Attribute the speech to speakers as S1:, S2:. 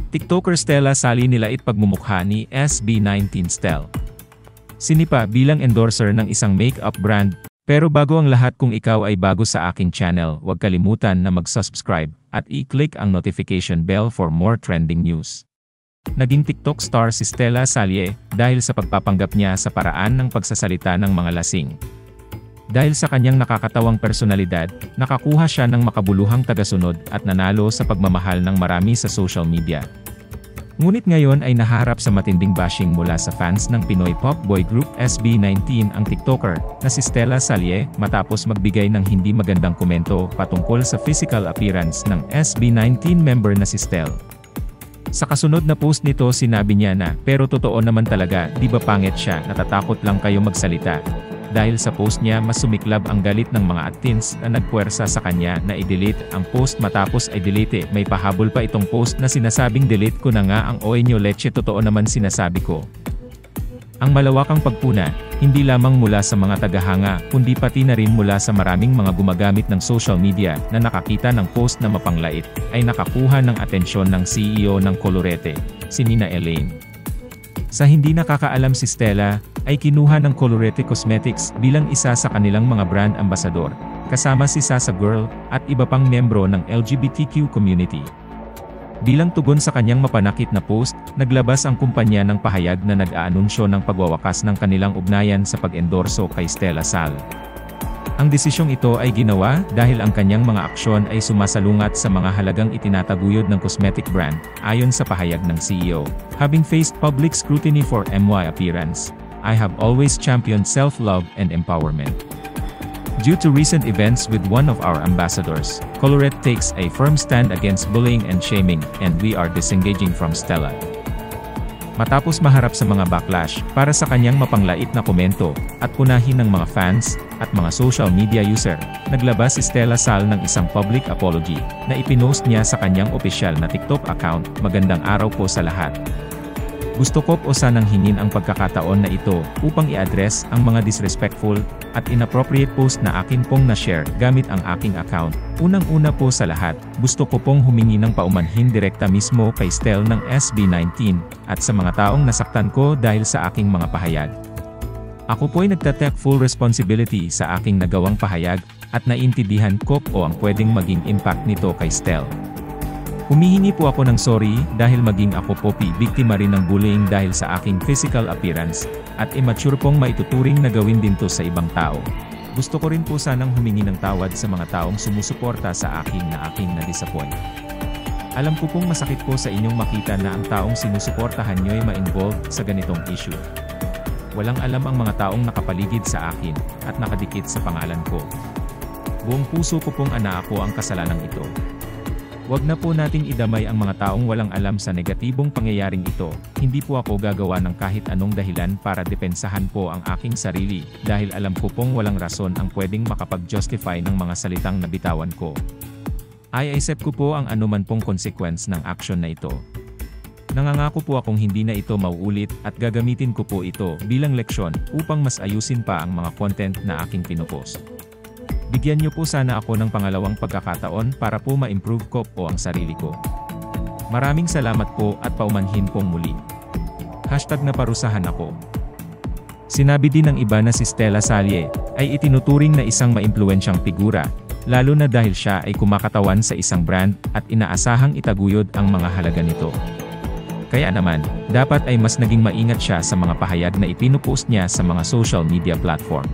S1: TikToker Stella Sali nilait pagmumukha ni SB19 Stel. Sinipa bilang endorser ng isang makeup brand. Pero bago ang lahat, kung ikaw ay bago sa aking channel, huwag kalimutan na mag-subscribe at i-click ang notification bell for more trending news. Naging TikTok star si Stella Salie dahil sa pagpapanggap niya sa paraan ng pagsasalita ng mga lasing. Dahil sa kanyang nakakatawang personalidad, nakakuha siya ng makabuluhang tagasunod at nanalo sa pagmamahal ng marami sa social media. Ngunit ngayon ay naharap sa matinding bashing mula sa fans ng Pinoy pop boy group SB19 ang TikToker na si Stella Salie matapos magbigay ng hindi magandang komento patungkol sa physical appearance ng SB19 member na si Stel. Sa kasunod na post nito, sinabi niya na, "Pero totoo naman talaga, di ba pangit siya, natatakot lang kayo magsalita." Dahil sa post niya, mas sumiklab ang galit ng mga atins na nagpuwersa sa kanya na i-delete ang post matapos ay delete. May pahabol pa itong post na sinasabing, "Delete ko na nga ang oy nyo leche, totoo naman sinasabi ko." Ang malawakang pagpuna, hindi lamang mula sa mga tagahanga, kundi pati na rin mula sa maraming mga gumagamit ng social media na nakakita ng post na mapanglait, ay nakakuha ng atensyon ng CEO ng Colorete, si Nina Elaine. Sa hindi nakakaalam, si Stella ay kinuha ng Colorete Cosmetics bilang isa sa kanilang mga brand ambassador, kasama si Sasa Girl at iba pang membro ng LGBTQ community. Bilang tugon sa kanyang mapanakit na post, naglabas ang kumpanya ng pahayag na nag-aanunsyo ng pagwawakas ng kanilang ugnayan sa pag-endorso kay Stella Sal. Ang desisyong ito ay ginawa dahil ang kanyang mga aksyon ay sumasalungat sa mga halagang itinataguyod ng cosmetic brand, ayon sa pahayag ng CEO. "Having faced public scrutiny for my appearance, I have always championed self-love and empowerment. Due to recent events with one of our ambassadors, Colorete takes a firm stand against bullying and shaming, and we are disengaging from Stella." Matapos maharap sa mga backlash para sa kanyang mapanglait na komento at punahin ng mga fans at mga social media user, naglabas si Stella Sal ng isang public apology na ipinost niya sa kanyang opisyal na TikTok account. "Magandang araw po sa lahat. Gusto ko po sanang hingin ang pagkakataon na ito upang i-address ang mga disrespectful at inappropriate post na akin pong na-share gamit ang aking account. Unang-una po sa lahat, gusto ko pong humingi ng paumanhin direkta mismo kay Stel ng SB19 at sa mga taong nasaktan ko dahil sa aking mga pahayag. Ako po ay nagtatake full responsibility sa aking nagawang pahayag at naintindihan ko po ang pwedeng maging impact nito kay Stel. Humihingi po ako ng sorry dahil maging ako po biktima rin ng bullying dahil sa aking physical appearance, at immature pong maituturing na gawin din to sa ibang tao. Gusto ko rin po sanang humingi ng tawad sa mga taong sumusuporta sa akin na aking na-disappoint. Alam ko pong masakit po sa inyong makita na ang taong sinusuportahan nyo ay ma-involve sa ganitong issue. Walang alam ang mga taong nakapaligid sa akin at nakadikit sa pangalan ko. Buong puso ko pong ako ang kasalanan ito. Huwag na po nating idamay ang mga taong walang alam sa negatibong pangyayaring ito. Hindi po ako gagawa ng kahit anong dahilan para depensahan po ang aking sarili, dahil alam ko pong walang rason ang pwedeng makapag-justify ng mga salitang nabitawan ko. I accept ko po ang anuman pong consequence ng action na ito. Nangangako po akong hindi na ito mauulit at gagamitin ko po ito bilang leksyon upang mas ayusin pa ang mga content na aking pinupost. Bigyan niyo po sana ako ng pangalawang pagkakataon para po ma-improve ko po ang sarili ko. Maraming salamat po at paumanhin pong muli. #naparusahan ako." Sinabi din ng iba na si Stella Salie ay itinuturing na isang maimpluwensyang figura, lalo na dahil siya ay kumakatawan sa isang brand at inaasahang itaguyod ang mga halaga nito. Kaya naman, dapat ay mas naging maingat siya sa mga pahayag na ipinupost niya sa mga social media platform.